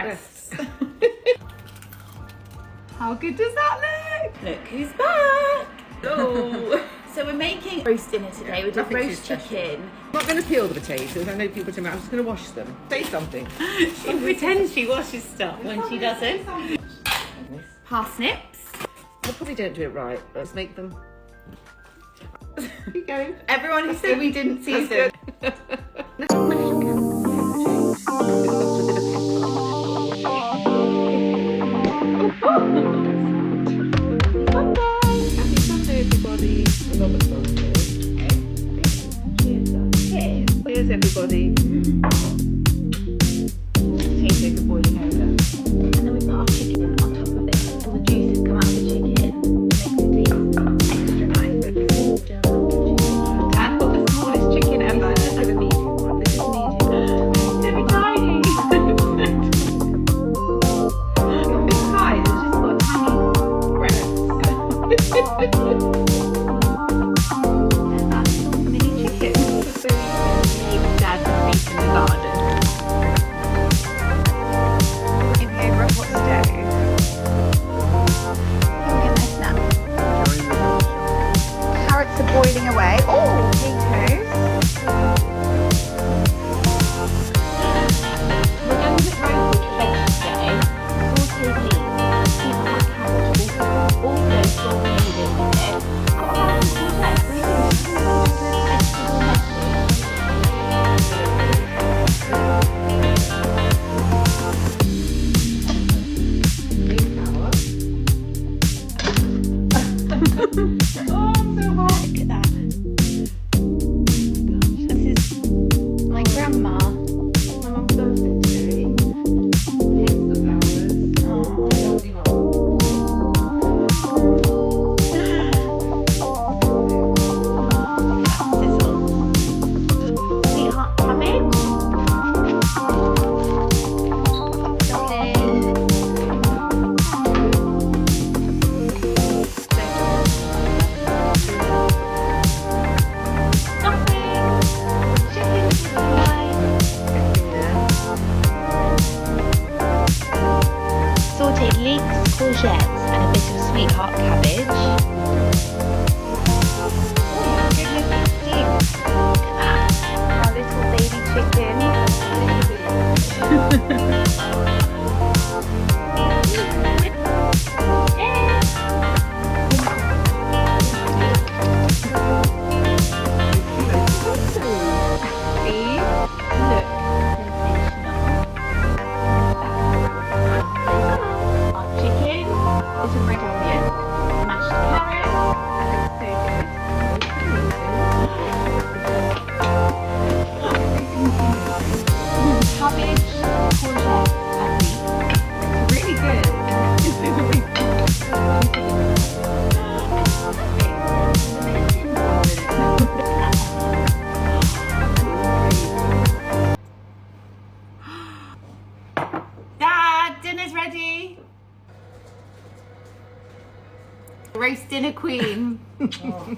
breasts. How good does that look? Look who's back. Oh. So we're making roast dinner today. We're doing nothing too roast special. chicken. I'm not going to peel the potatoes. I know people tell me I'm just going to wash them. Say something. She pretends she washes stuff when she doesn't. Parsnips. I probably don't do it right. Let's make them. Keep going. Everyone who said we didn't see That's them. Happy Sunday, everybody. Robert Sunday. Cheers, everybody. Potatoes are boiling over. And then we put our chicken on top of it. All the juices come out of the chicken. Makes it taste extra nice. Dad got the smallest chicken ever. This is a medium one. This is medium. So tiny. Big pie, it's just got tiny breasts. And that's all mini chicken. Dad was in the garden. In the over hot stove. Look at this now. Carrots are boiling away. Oh, potatoes. We're going with roasted veg today. Sauteed leeks, sweet hot cabbage, also sauteed in it. Got a lot of courgette. We're doing vegetable message. Oh, so hot. Look at that. This is my grandma. My mum's birthday today. Hence the flowers. Oh. Holding on. Sizzle. Sweetheart cabbage. Stuffing. Stuffing. Chicken pie. Sauteed leeks, courgettes, and a bit of sweetheart cabbage. Oh my goodness, it's steamed. Look at that. Our little baby chicken. See? Look. Our chicken is a red onion, mashed carrot, and it's so good. Cabbage, courgette, and leek. It's really good. This is really Dad, dinner's ready. Roast dinner queen.